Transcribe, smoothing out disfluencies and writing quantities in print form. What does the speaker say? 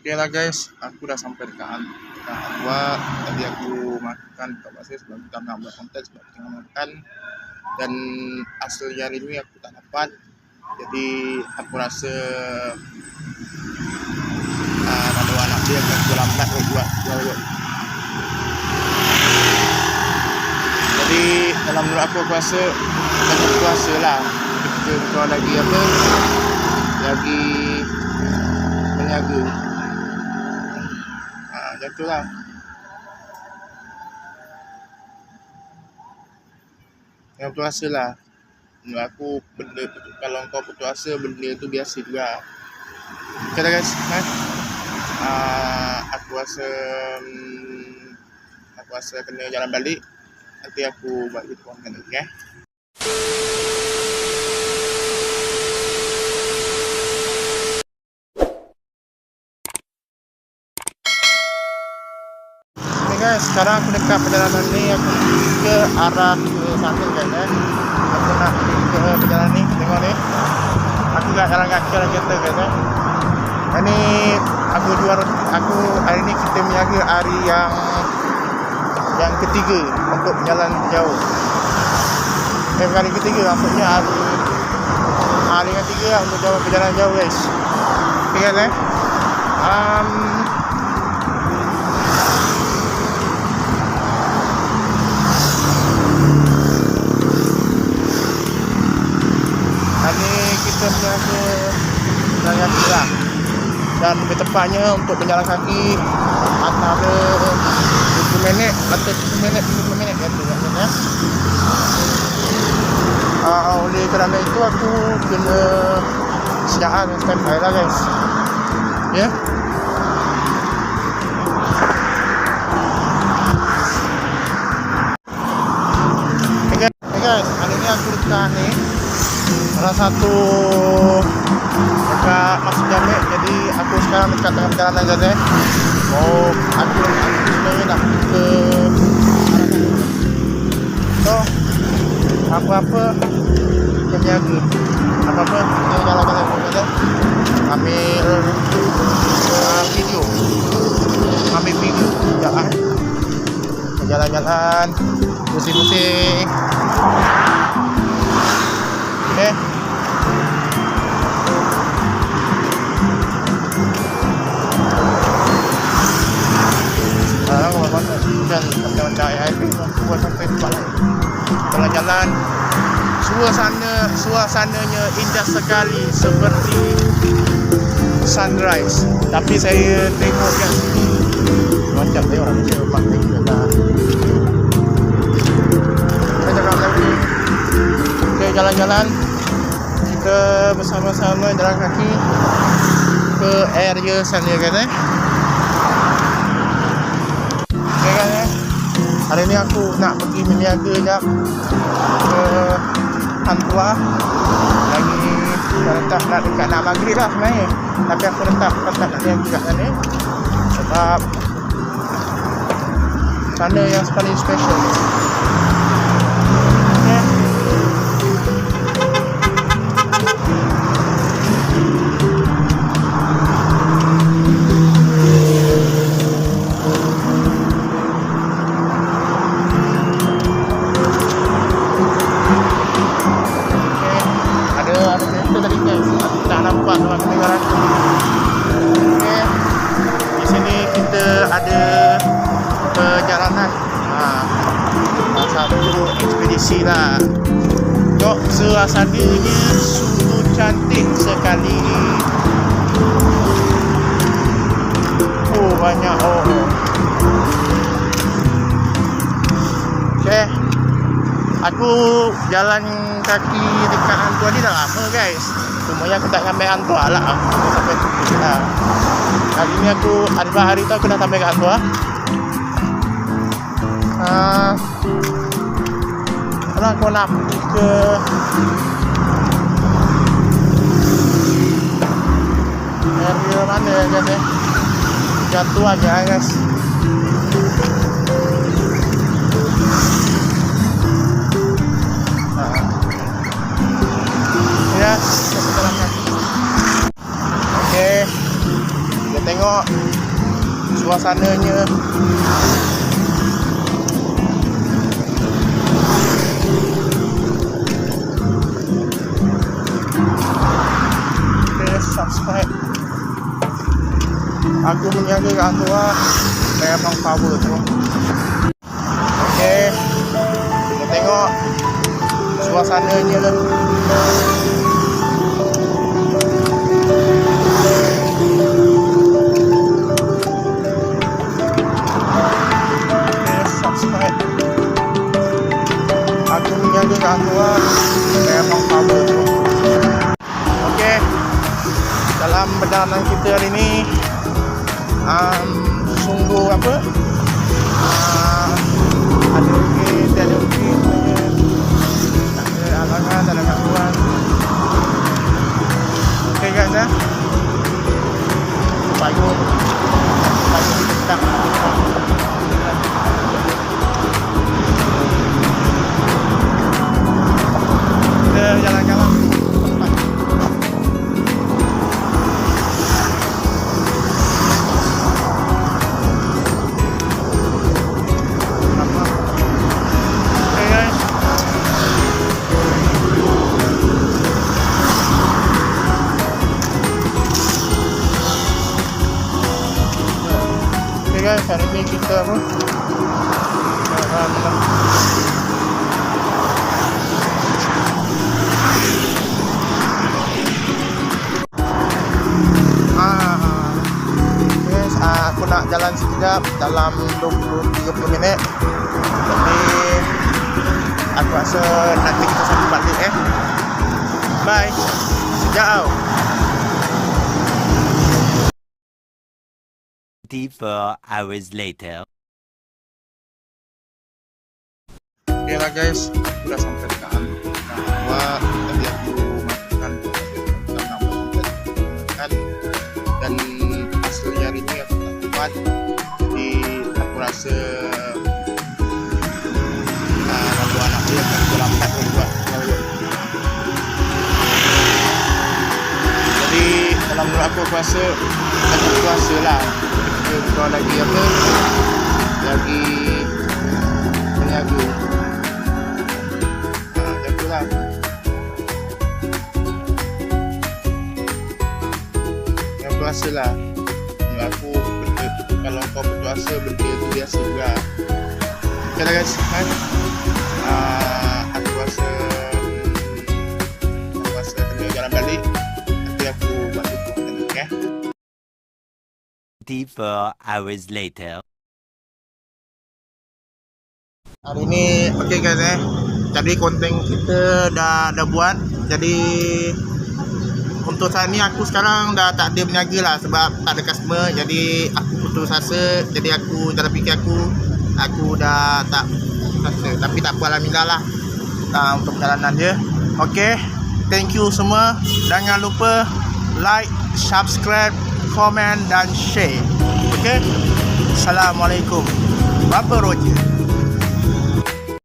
Oke lah guys, aku udah sampai dekat Aqua. Tadi aku makan buka puasa sebab kita nak buat konten sebab kita makan. Dan hasilnya hari ini aku tak dapat. Jadi aku rasa ada anak dia yang lambat buat. Jadi dalam menurut aku rasa lagi puasa lah. Kita kau lagi apa? Lagi menjaga. Macam tu lah. Yang puasa lah. Menurut aku benda kalau kau puasa benda tu biasa juga. Okay lah guys. Aku rasa kena jalan balik. Nanti aku buat video konten lagi guys, sekarang aku dekat perjalanan ni. Aku ke arah ke sana guys Aku nak pergi ke perjalanan ni. Tengok ni, aku kat jalan kaki jalan kereta guys Ini aku hari ni kita menjaga hari yang ketiga untuk berjalan jauh. Kali ketiga maksudnya hari yang ketiga untuk berjalan jauh guys. Okay guys Hari kita berjaga jalan kaki lah. Dan lebih tepatnya untuk berjalan kaki antara 20 minit atau 30 minit gitu ya. Oleh kerana itu aku kena siap dan standby lah guys. Ya. Okay guys, hari ni aku dekat ni salah satu dekat Masjid Jami'. Jadi aku sekarang dekat tengah perjalanan guys aku sebenarnya nak pergi ke so apa-apa penjaga apa-apa kita jalan-jalan guys ambil video jalan-jalan pusing-pusing. Okay. Macam-macam air buat sampai tempat lain. Jalan-jalan, suasananya indah sekali seperti sunrise. Tapi saya tengok kat sini macam dia orang Malaysia memang tinggal lah. Kita cakap lagi, kita jalan-jalan, kita bersama-sama jalan kaki ke area sana guys Hari ni aku nak pergi meniaga jap ke Antua. Lagi dah letak nak dekat nak maghrib lah sebenarnya. Tapi aku letak nak niaga kat sana sebab sana yang paling special. Satu ekspedisi lah. Kok suasananya sungguh cantik sekali. Banyak orang. Okay, aku jalan kaki dekat Antua ni dah lama guys. Cuma aku tak sampai Antua lah. Aku sampai Tutup lah. Hari ni aku hari tu aku dah sampai kat Antua. Kalau aku nak pergi ke area mana ya guys jatuh aja guys. Ya, kita jalan kaki. Oke, tengok suasananya. Okay, subscribe. Aku menjaga kat tu lah. Memang power tu. Okay, kita tengok suasananya lah. Aku menjaga kat tu lah. Memang power tu. Okay, dalam perjalanan kita hari ni sungguh apa, ada okey, tiada okey, tak ada halangan, tak ada gangguan. Okay guys ya, payung kita tak jalan-jalan. Okay guys, hari ni kita apa, aku nak jalan sekejap dalam 20-30 minit. Jadi aku rasa nanti kita sambung balik Bye. Sejauh 24 hours later. Okay lah guys, aku dah sampai dekat Buat tadi aku makan dan hasilnya hari ni aku tak kuat. Jadi aku rasa lalu anak dia akan terlambat buat. Jadi dalam menurut aku rasa lagi puasa lah. Kita lagi apa, lagi menjaga. Jagalah. Yang puasa lah. Aku kalau kau berpuasa benda tu biasa juga. Okay lah guys, aku rasa kena jalan balik. Nanti aku bantu kau, okay? 24 hours later. Hari ni okay guys jadi konten kita dah buat. Jadi untuk saat ni aku sekarang dah tak ada berniaga lah sebab tak ada customer. Jadi aku putus asa. Jadi aku dalam fikir aku dah tak rasa. Tapi tak apa, alhamdulillah lah untuk perjalanan dia. Okay, thank you semua. Jangan lupa like, subscribe, komen dan share. Okay, Assalamualaikum. Bapa Roger.